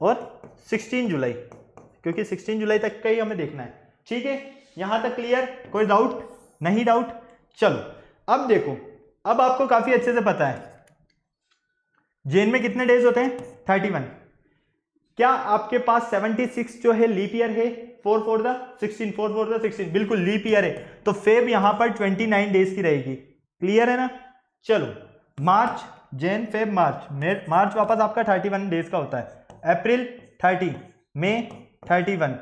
और 16 जुलाई, क्योंकि 16 जुलाई तक का ही हमें देखना है। ठीक है, यहां तक क्लियर, कोई डाउट नहीं? डाउट। चलो अब देखो, अब आपको काफी अच्छे से पता है जैन में कितने डेज होते हैं? 31। क्या आपके पास 76 जो है लीप ईयर है? 4 4 16, 4 4 16, बिल्कुल लीप ईयर है। तो फेब यहां पर 29 डेज की रहेगी। क्लियर है ना? चलो मार्च, जैन, फेब, मार्च वापस आपका 31 डेज का होता है। अप्रैल 30, मई 31,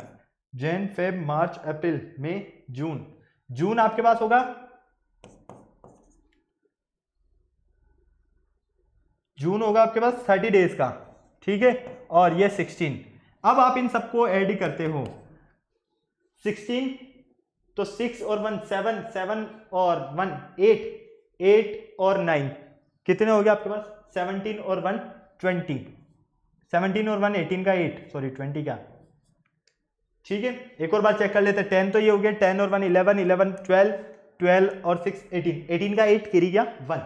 जैन, फेब, मार्च, अप्रैल, मई, जून आपके पास होगा, जून होगा आपके पास 30 डेज का। ठीक है, और ये 16। अब आप इन सबको ऐड करते हो, 16 तो 6 और 1 7, 7 और 1 8, 8 और 9 कितने हो गए आपके पास? 17 और 1 20, 17 और 1 18 का 8, सॉरी 20 का। ठीक है, एक और बार चेक कर लेते हैं। 10 तो ये हो गया, 10 और 1 11, 11 12, 12 और 6 18, 18 का 8 गिरी गया 1,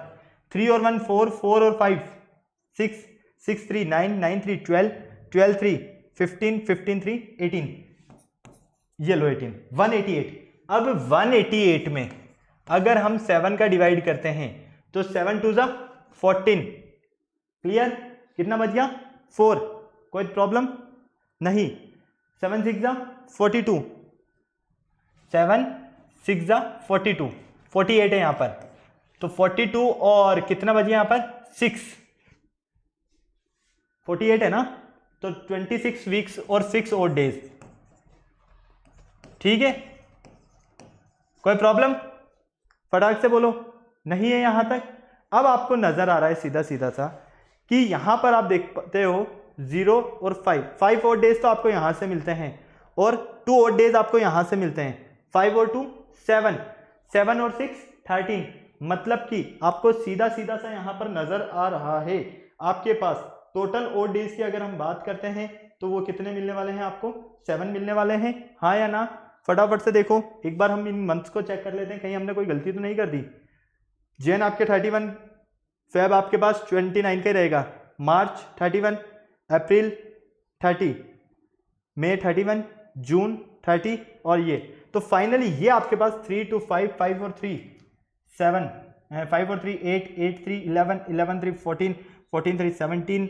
3 और 1 4, 4 और 5 6, 6 3 9, 9 3 12, 12 3 15, 15 3 18, ये लो 18, 188। अब 188 में अगर हम 7 का डिवाइड करते हैं तो 7 2 जा 14। क्लियर, कितना बच गया? 4। कोई प्रॉब्लम नहीं। 7 6 जा 42, 7 6 जा 42, 48 है यहां पर। तो 42 और कितना बच गया यहां पर? 6, 48 है ना, तो 26 वीक्स और 6 और डेज। ठीक है, कोई प्रॉब्लम? फटाक से बोलो, नहीं है यहां तक। अब आपको नजर आ रहा है सीधा सीधा सा कि यहां पर आप देख पाते हो 0 और 5 और डेज तो आपको यहां से मिलते हैं और 2 और डेज आपको यहां से मिलते हैं। 5 और 2 7, 7 और 6 13। मतलब कि आपको सीधा सीधा सा यहां पर नजर आ रहा है आपके पास टोटल और डेज की अगर हम बात करते हैं तो वो कितने मिलने वाले हैं आपको? 7 मिलने वाले हैं। हाँ या ना? फटाफट से देखो, एक बार हम इन मंथ्स को चेक कर लेते हैं, कहीं हमने कोई गलती तो नहीं कर दी। जैन आपके 31, फेब आपके पास 29 का रहेगा, मार्च 31, अप्रैल 30, मई 31, जून 30 और ये। तो फाइनली ये आपके पास 3 2 5, 5 और 3 7, 5 और 3 8, 8 3 11, 11 3 14, 14 3 17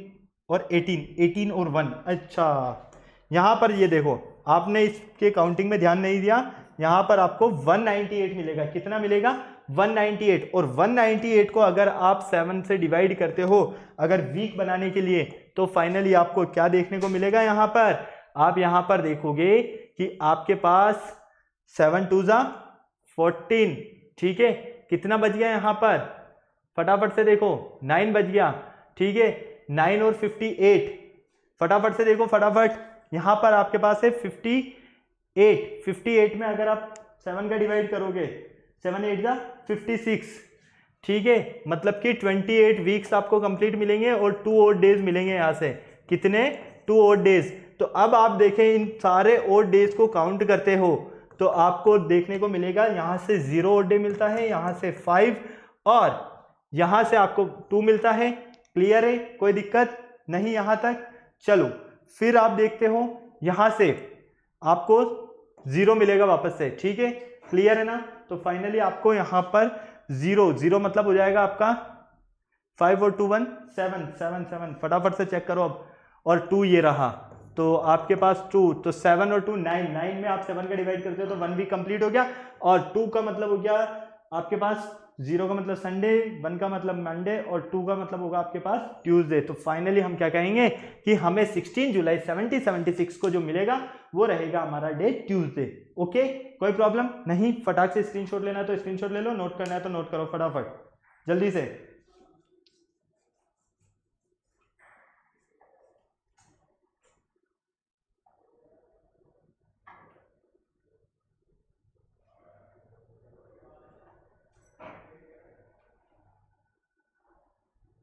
और 18, 18 और 1। अच्छा, यहां पर ये देखो, आपने इसके काउंटिंग में ध्यान नहीं दिया, यहां पर आपको 198 मिलेगा। कितना मिलेगा? 198। और 198 को अगर आप 7 से डिवाइड करते हो अगर वीक बनाने के लिए, तो फाइनली आपको क्या देखने को मिलेगा? यहां पर आप यहां पर देखोगे कि आपके पास 7 2 जा 14। ठीक है, कितना बच गया यहां पर? फटाफट से देखो, 9 बच गया। ठीक है, 9 और 58, फटाफट से देखो, फटाफट। यहां पर आपके पास है 58। 58 में अगर आप 7 का डिवाइड करोगे, 7 8 जा 56, ठीक है, मतलब कि 28 वीक्स आपको कंप्लीट मिलेंगे और 2 और डेज मिलेंगे यहाँ से, कितने 2 और डेज। तो अब आप देखें इन सारे और डेज को काउंट करते हो तो आपको देखने को मिलेगा यहाँ से 0 और डे मिलता है, यहाँ से 5 और यहाँ से आपको 2 मिलता है। क्लियर है, कोई दिक्कत नहीं यहाँ तक। चलो फिर आप देखते हो यहाँ से आपको 0 मिलेगा वापस से, ठीक है, क्लियर है ना। तो फाइनली आपको यहाँ पर 0 मतलब हो जाएगा आपका 5 और 2 1 7 7 7, फटाफट से चेक करो अब, और 2 ये रहा, तो आपके पास 2, तो 7 और 2 9, 9 में आप 7 का डिवाइड करते हो तो 1 वीक कंप्लीट हो गया, और 2 का मतलब हो गया आपके पास 0 का मतलब संडे, 1 का मतलब मंडे और 2 का मतलब होगा आपके पास ट्यूसडे। तो फाइनली हम क्या कहेंगे कि हमें 16 जुलाई 76 को जो मिलेगा वो रहेगा हमारा डे ट्यूसडे। ओके, कोई प्रॉब्लम नहीं। फटाक से स्क्रीनशॉट लेना है तो स्क्रीनशॉट ले लो, नोट करना है तो नोट करो फटाफट जल्दी से।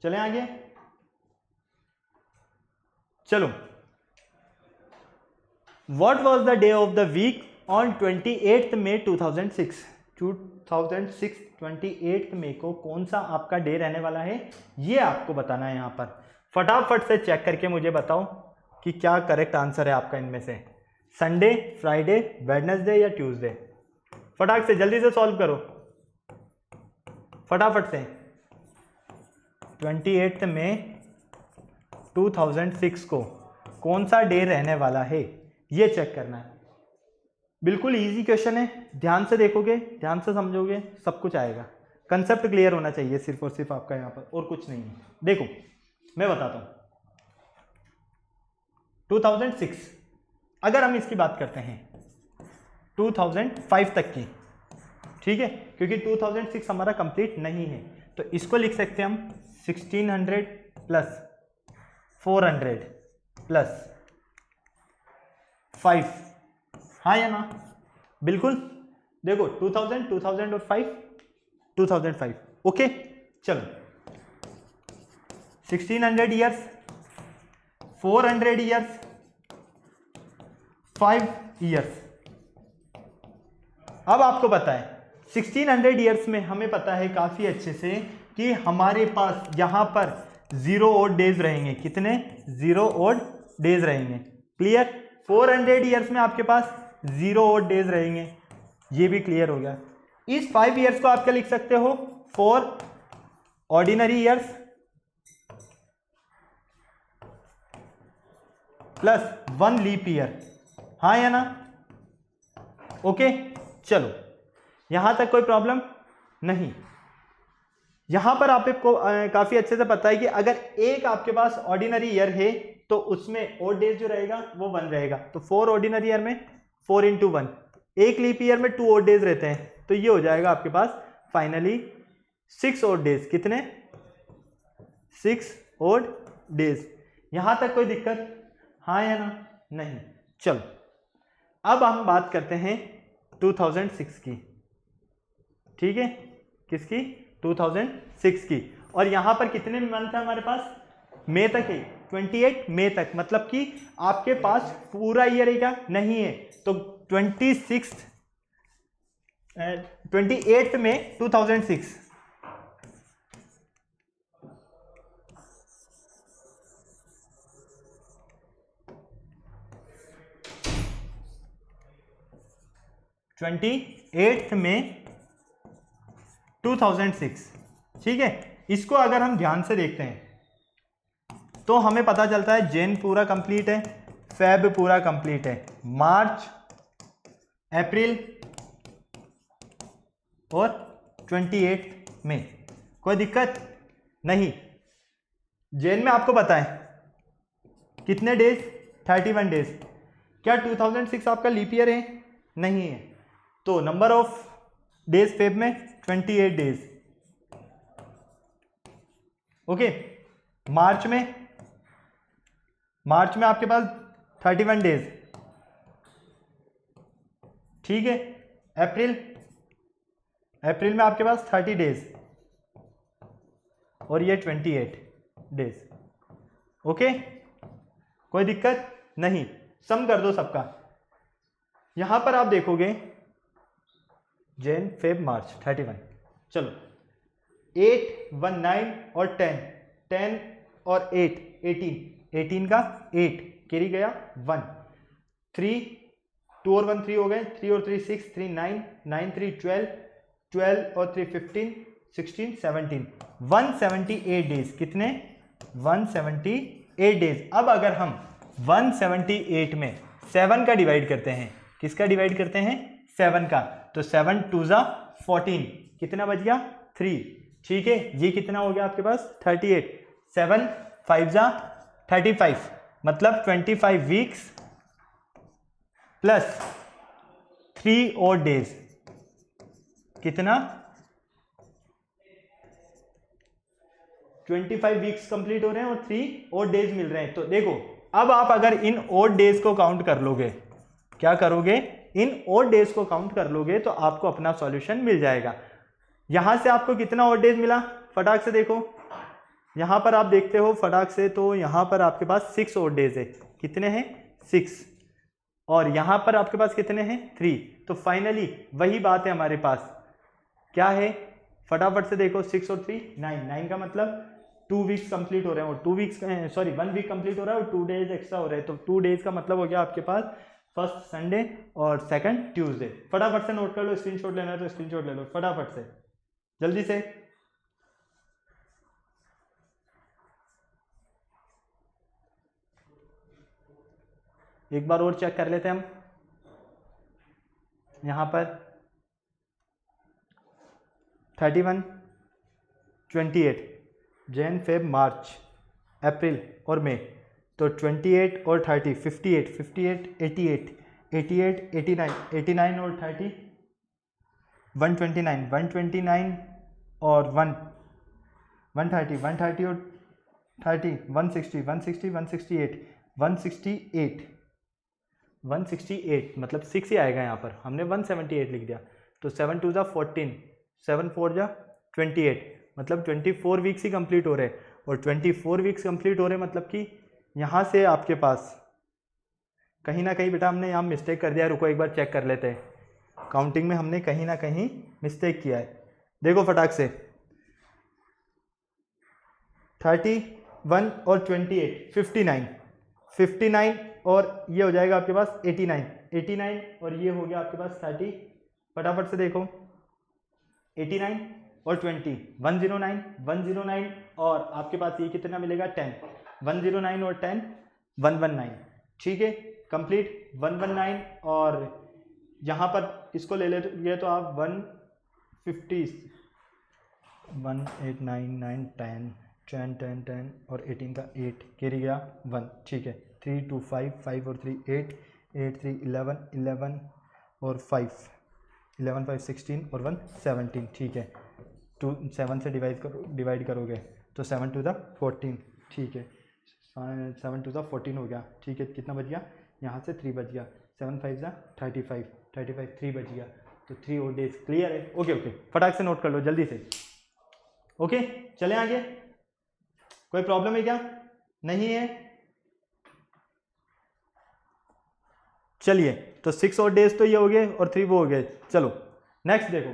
चलें आगे, चलो। What was the day of the week on 28th May 2006? 2006 28 मई को कौन सा आपका डे रहने वाला है, ये आपको बताना है। यहाँ पर फटाफट से चेक करके मुझे बताओ कि क्या करेक्ट आंसर है आपका इनमें से, संडे, फ्राइडे, वेडनेसडे या ट्यूसडे। फटाक से जल्दी से सॉल्व करो फटाफट से। 28 मई 2006 को कौन सा डे रहने वाला है ये चेक करना है। बिल्कुल इजी क्वेश्चन है, ध्यान से देखोगे, ध्यान से समझोगे, सब कुछ आएगा। कंसेप्ट क्लियर होना चाहिए सिर्फ और सिर्फ आपका यहाँ पर, और कुछ नहीं है। देखो मैं बताता हूँ 2006, अगर हम इसकी बात करते हैं 2005 तक की, ठीक है, क्योंकि 2006 हमारा कंप्लीट नहीं है, तो इसको लिख सकते हैं हम 1600 प्लस 400 प्लस 5, हाँ या ना, बिल्कुल। देखो 2000 2000 और 5 2005, ओके। चलो 1600 ईयर्स, 400 ईयर्स, 5 ईयर्स। अब आपको पता है 1600 ईयर्स में हमें पता है काफी अच्छे से कि हमारे पास यहां पर 0 और डेज रहेंगे, कितने 0 और डेज रहेंगे, क्लियर। 400 ईयर्स में आपके पास 0 और डेज रहेंगे, ये भी क्लियर हो गया। इस 5 ईयर्स को आप क्या लिख सकते हो, 4 ordinary years plus 1 leap year, हाँ या ना, ओके। चलो यहां तक कोई प्रॉब्लम नहीं। यहां पर आपको काफी अच्छे से पता है कि अगर एक आपके पास ऑर्डिनरी ईयर है तो उसमें और डेज जो रहेगा वो 1 रहेगा, तो 4 ऑर्डिनरी ईयर में 4 इंटू 1, एक लीप ईयर में 2 और डेज रहते हैं, तो ये हो जाएगा आपके पास फाइनली 6 और डेज, कितने 6 और डेज। यहां तक कोई दिक्कत, हाँ या ना, नहीं। चलो अब हम बात करते हैं 2006 की, ठीक है, किसकी 2006 की। और यहां पर कितने मंथ है हमारे पास, मई तक है, 28 मई तक, मतलब कि आपके पास पूरा ईयर है क्या, नहीं है, तो 28 में 2006, में 2006, ठीक है। इसको अगर हम ध्यान से देखते हैं तो हमें पता चलता है जैन पूरा कंप्लीट है, फेब पूरा कंप्लीट है, मार्च, अप्रैल और 28 में कोई दिक्कत नहीं। जैन में आपको पता है कितने डेज, 31 डेज। क्या 2006 आपका लीप ईयर है, नहीं है, तो नंबर ऑफ डेज फेब में 28 डेज, ओके। मार्च में आपके पास 31 डेज, ठीक है। अप्रैल में आपके पास 30 डेज और ये 28 डेज। ओके, कोई दिक्कत नहीं, सम कर दो सबका। यहां पर आप देखोगे जैन फेब मार्च 31, चलो 8 1 9 और 10, 10 और 8 18, 18 का 8 कैरी गया 1, 3 2 और 1 3 हो गए, 3 और 3 6, 3 9, 9 3 12, 12 और 3 15, 16 17, 178 डेज। कितने? 178 डेज। अब अगर हम 178 में 7 का डिवाइड करते हैं, किसका डिवाइड करते हैं? 7 का, तो 7 2 जा 14, कितना बच गया? 3। ठीक है, ये कितना हो गया आपके पास? 38, 7 5 जा 35, मतलब 25 वीक्स प्लस 3 और डेज। कितना? 25 वीक्स कंप्लीट हो रहे हैं और 3 और डेज मिल रहे हैं। तो देखो, अब आप अगर इन और डेज को काउंट कर लोगे, क्या करोगे? इन और डेज को काउंट कर लोगे तो आपको अपना सॉल्यूशन मिल जाएगा। यहां से आपको कितना और डेज मिला? फटाक से देखो, यहां पर आप देखते हो फटाक से, तो यहां पर आपके पास 6 और डेज है। कितने हैं? 6। और यहां पर आपके पास कितने हैं? 3। तो फाइनली वही बात है हमारे पास, क्या है? फटाफट से देखो, 6 और 3 9, 9 का मतलब 2 वीक्स कंप्लीट हो रहे हैं और 2 वीक्स सॉरी 1 वीक कंप्लीट हो रहा है और 2 डेज एक्स्ट्रा हो रहे हैं। तो 2 डेज का मतलब हो गया आपके पास फर्स्ट संडे और सेकंड ट्यूसडे। फटाफट से नोट कर लो, स्क्रीनशॉट लेना है तो स्क्रीनशॉट ले लो फटाफट से, जल्दी से। एक बार और चेक कर लेते हैं हम। यहां पर 31 28 जैन फेब मार्च अप्रैल और मई, तो 28 और 30 58 58 88 88 89 89 और 30 129 129 और 1 130 130 और 30 160 160 168 168 168, मतलब 6 ही आएगा यहाँ पर, हमने 178 लिख दिया। तो 7 2 जा 14, 7 4 जा 28, मतलब 24 वीक्स ही कंप्लीट हो रहे हैं। और 24 वीक्स कंप्लीट हो रहे मतलब कि यहाँ से आपके पास कहीं ना कहीं बेटा हमने यहाँ मिस्टेक कर दिया है। रुको एक बार चेक कर लेते हैं, काउंटिंग में हमने कहीं ना कहीं मिस्टेक किया है। देखो फटाक से, 31 और 28 59 59 और ये हो जाएगा आपके पास 89 89 और ये हो गया आपके पास 30। फटाफट से देखो, 89 और 20 109 109 और आपके पास ये कितना मिलेगा? 10 109 और 10 119। ठीक है, कंप्लीट 119। और यहाँ पर इसको ले लेते तो आप 150 1 8 9 9 10 10 10 10 और 18 का 8 कैरी गया 1। ठीक है, 3 2 5 5 और 3 8 8 3 11 11 और 5 11 5 16 और 1 17। ठीक है, 2 7 से डिवाइड करोगे तो 7 2 14। ठीक है, 7 2 14 हो गया। ठीक है, कितना बच गया? यहाँ से 3 बच गया, 7 5 35 35 3 बच गया, तो 3 और डेज। क्लियर है? ओके ओके, फटाक से नोट कर लो जल्दी से। ओके, चले आगे। कोई प्रॉब्लम है क्या? नहीं है? चलिए, तो 6 और डेज तो ये हो गए और 3 वो हो गए। चलो नेक्स्ट देखो,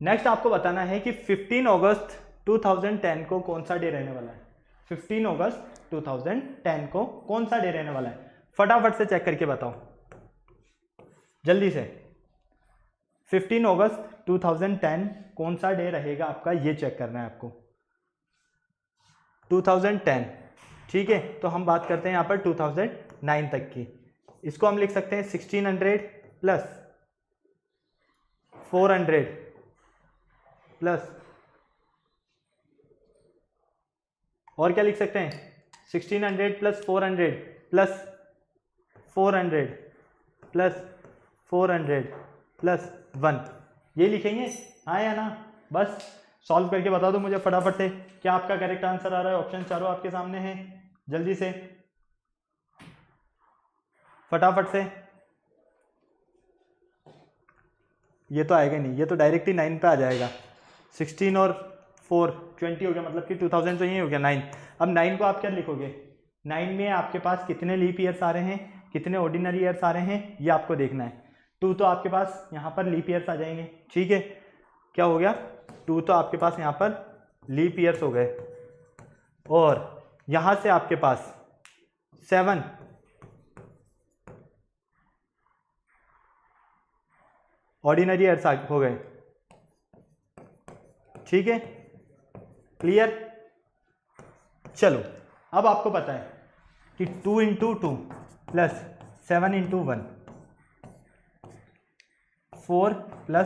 नेक्स्ट आपको बताना है कि 15 अगस्त 2010 को कौन सा डे रहने वाला है। 15 अगस्त 2010 को कौन सा डे रहने वाला है? फटाफट से चेक करके बताओ जल्दी से। 15 अगस्त 2010 कौन सा डे रहेगा आपका, ये चेक करना है आपको। 2010, ठीक है, तो हम बात करते हैं यहाँ पर 2009 तक की। इसको हम लिख सकते हैं 1600 प्लस 400 प्लस, और क्या लिख सकते हैं? 1600 प्लस 400 प्लस 400 प्लस 400 प्लस 1, ये लिखेंगे, हाँ या ना? बस सॉल्व करके बता दो मुझे फटाफट से, क्या आपका करेक्ट आंसर आ रहा है? ऑप्शन चारों आपके सामने हैं, जल्दी से फटाफट से। ये तो आएगा नहीं, ये तो डायरेक्ट ही 9 पे आ जाएगा। 16 और 4 20 हो गया, मतलब कि 2000 तो यही हो गया 9। अब 9 को आप क्या लिखोगे, 9 में आपके पास कितने लीप ईयर्स आ रहे हैं, कितने ऑर्डिनरी ईयर्स आ रहे हैं, ये आपको देखना है। 2 तो आपके पास यहाँ पर लीप ईयर्स आ जाएंगे, ठीक है, क्या हो गया 2 तो आपके पास यहाँ पर लीप ईयर्स हो गए, और यहाँ से आपके पास 7 ऑर्डिनरी ईयर्स हो गए, ठीक है, क्लियर। चलो अब आपको पता है कि 2 × 2 प्लस 7 × 1 4 +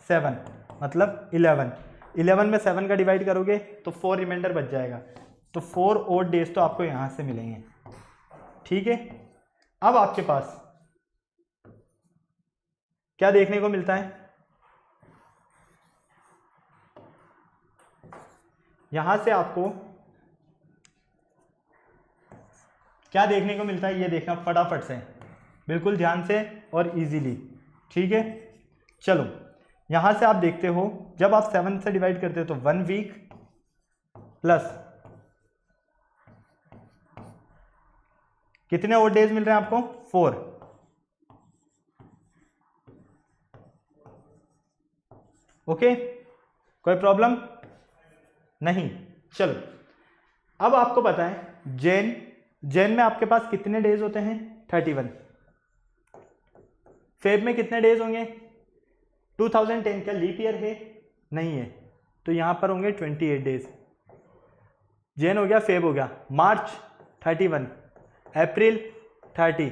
7 मतलब 11 में 7 का डिवाइड करोगे तो 4 रिमाइंडर बच जाएगा, तो 4 और डेज तो आपको यहां से मिलेंगे, ठीक है। अब आपके पास क्या देखने को मिलता है, यहां से आपको क्या देखने को मिलता है, ये देखना फटाफट से, बिल्कुल ध्यान से और इजीली, ठीक है। चलो यहां से आप देखते हो जब आप 7 से डिवाइड करते हो तो 1 वीक प्लस कितने और डेज मिल रहे हैं आपको 4, ओके, कोई प्रॉब्लम नहीं। चलो अब आपको पता है जैन में आपके पास कितने डेज होते हैं 31, फेब में कितने डेज होंगे 2010 का लीप ईयर है नहीं है, तो यहां पर होंगे 28 डेज, जैन हो गया, फेब हो गया, मार्च 31, अप्रैल 30,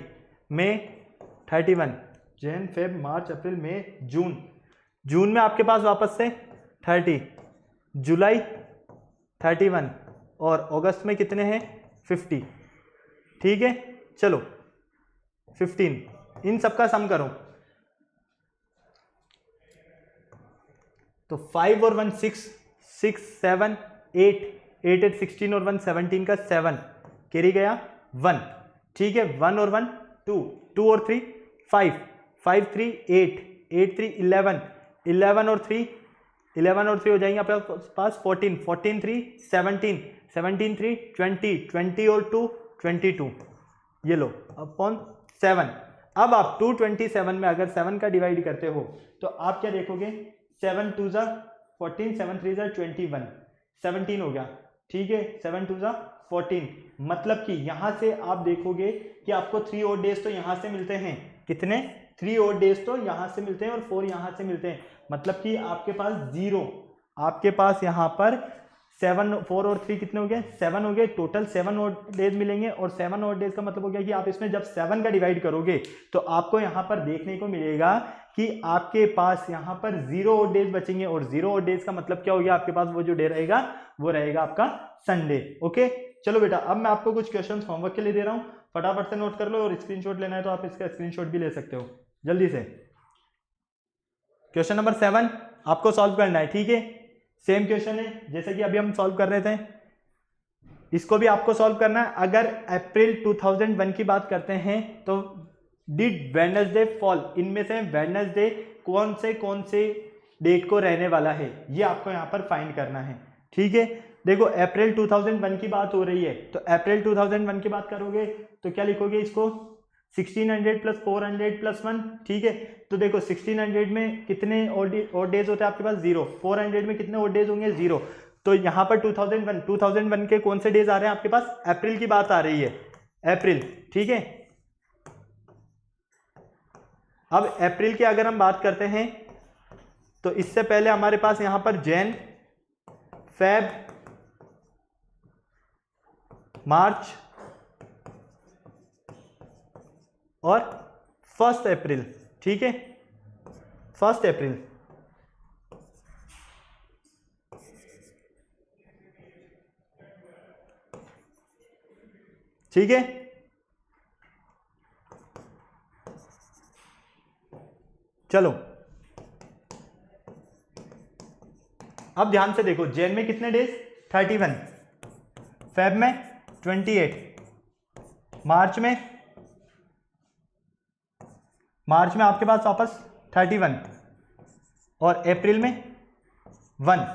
मई 31, जैन फेब मार्च अप्रैल मई जून में आपके पास वापस से 30, जुलाई 31 और अगस्त में कितने हैं 50, ठीक है। चलो 15, इन सबका सम करो तो 5 और 1 6 6 7 8 8 8 16 और 1 17 का 7 कैरी गया 1, ठीक है, 1 और 1 2 2 और 3 5 5 3 8 8 3 11 11 और 3 11 और 3 हो जाएंगे आपके पास 14 14 3 17 17 3 20 20 और 2 22, ये लो अपॉन 7। अब आप 227 में अगर 7 का डिवाइड करते हो तो आप क्या देखोगे 7 2 ज़ा 14 7 3 ज़ा 21 17 हो गया, ठीक है, 7 2 ज़ा 14, मतलब कि यहां से आप देखोगे कि आपको 3 और डेज तो यहां से मिलते हैं, कितने 3 और डेज तो यहां से मिलते हैं और 4 यहां से मिलते हैं, मतलब कि आपके पास 0, आपके पास यहां पर 7 4 और 3 कितने हो गए 7 हो गए, टोटल 7 और डेज मिलेंगे, और 7 और डेज का मतलब हो गया कि आप इसमें जब 7 का डिवाइड करोगे तो आपको यहां पर देखने को मिलेगा कि आपके पास यहां पर 0 और डेज बचेंगे, और 0 और डेज का मतलब क्या हो गया, आपके पास वो जो डे रहेगा वो रहेगा आपका संडे, ओके। चलो बेटा अब मैं आपको कुछ क्वेश्चंस होमवर्क के लिए दे रहा हूं, फटाफट से नोट कर लो, और स्क्रीनशॉट लेना है तो आप इसका स्क्रीनशॉट भी ले सकते हो जल्दी से। क्वेश्चन नंबर 7 आपको सॉल्व करना है, ठीक है, सेम क्वेश्चन है जैसे कि अभी हम सॉल्व कर रहे थे, इसको भी आपको सॉल्व करना है। अगर अप्रैल 2001 की बात करते हैं तो डिड वेडनेसडे फॉल, इनमें से वेडनेसडे कौन से डेट को रहने वाला है, ये आपको यहाँ पर फाइंड करना है, ठीक है। देखो अप्रैल 2001 की बात हो रही है, तो अप्रैल 2001 की बात करोगे तो क्या लिखोगे इसको 1600 + 400 + 1, ठीक है। तो देखो 1600 में कितने और डेज होते हैं आपके पास 0, 400 में कितने और डेज होंगे 0, तो यहाँ पर 2001 के कौन से डेज आ रहे हैं आपके पास, अप्रैल की बात आ रही है, अप्रैल, ठीक है। अब अप्रैल की अगर हम बात करते हैं तो इससे पहले हमारे पास यहां पर जैन फेब मार्च और 1 अप्रैल, ठीक है, 1 अप्रैल, ठीक है। चलो अब ध्यान से देखो, जैन में कितने डेज 31, फेब में 28, मार्च में आपके पास वापस 31, और अप्रैल में 1।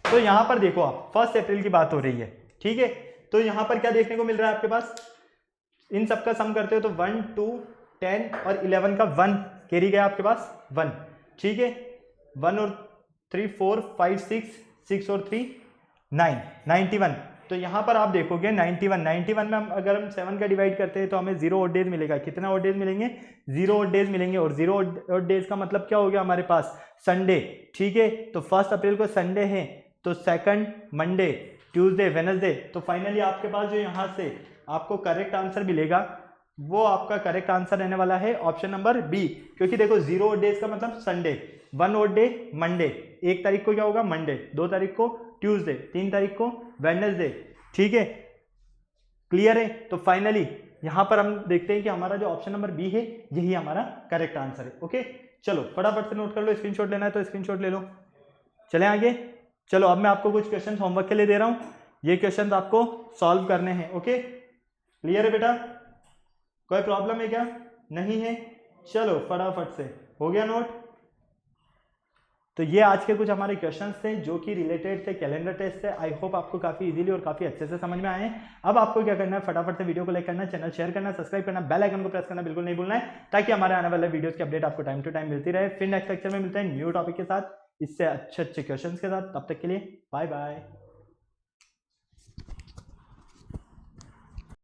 तो यहां पर देखो आप 1 अप्रैल की बात हो रही है, ठीक है। तो यहां पर क्या देखने को मिल रहा है आपके पास, इन सबका सम करते हो तो 1 2 10 और 11 का 1 कैरी गया आपके पास 1, ठीक है। 1 और 3 4 5 6 और 3 9 91। तो यहां पर आप देखोगे 91 में अगर हम 7 का डिवाइड करते हैं तो हमें 0 ऑड डेज मिलेगा। कितना ऑड डेज मिलेंगे, 0 ऑड डेज मिलेंगे। और 0 ऑड डेज का मतलब क्या हो गया हमारे पास, संडे, ठीक है। तो 1 अप्रैल को संडे है, तो 2 मंडे, ट्यूसडे, वेडनेसडे। तो फाइनली आपके पास जो यहाँ से आपको करेक्ट आंसर मिलेगा वो आपका करेक्ट आंसर रहने वाला है ऑप्शन नंबर बी। क्योंकि देखो 0 ऑड डेज का मतलब संडे, 1 ऑड डे मंडे, 1 तारीख को क्या होगा मंडे, 2 तारीख को ट्यूसडे, 3 तारीख को वेडनेसडे, ठीक है। क्लियर है। तो फाइनली यहां पर हम देखते हैं कि हमारा जो ऑप्शन नंबर बी है यही हमारा करेक्ट आंसर है। ओके, चलो फटाफट से नोट कर लो, स्क्रीनशॉट लेना है तो स्क्रीनशॉट ले लो। चले आगे, चलो अब मैं आपको कुछ क्वेश्चन होमवर्क के लिए दे रहा हूं, ये क्वेश्चन आपको सॉल्व करने हैं। ओके, क्लियर है बेटा, कोई प्रॉब्लम है क्या, नहीं है। चलो फटाफट से हो गया नोट। तो ये आज के कुछ हमारे क्वेश्चंस थे जो कि रिलेटेड थे कैलेंडर टेस्ट से। आई होप आपको काफी इजीली और काफी अच्छे से समझ में आए हैं। अब आपको क्या करना है, फटाफट से वीडियो को लाइक करना, चैनल शेयर करना, सब्सक्राइब करना, बेल आइकन को प्रेस करना बिल्कुल नहीं भूलना है, ताकि हमारे आने वाले वीडियोस की अपडेट आपको टाइम टू टाइम मिलती रहे। फिर नेक्स्ट लेक्चर में मिलते हैं न्यू टॉपिक के साथ, इससे अच्छे क्वेश्चंस के साथ। तब तक के लिए बाय बाय।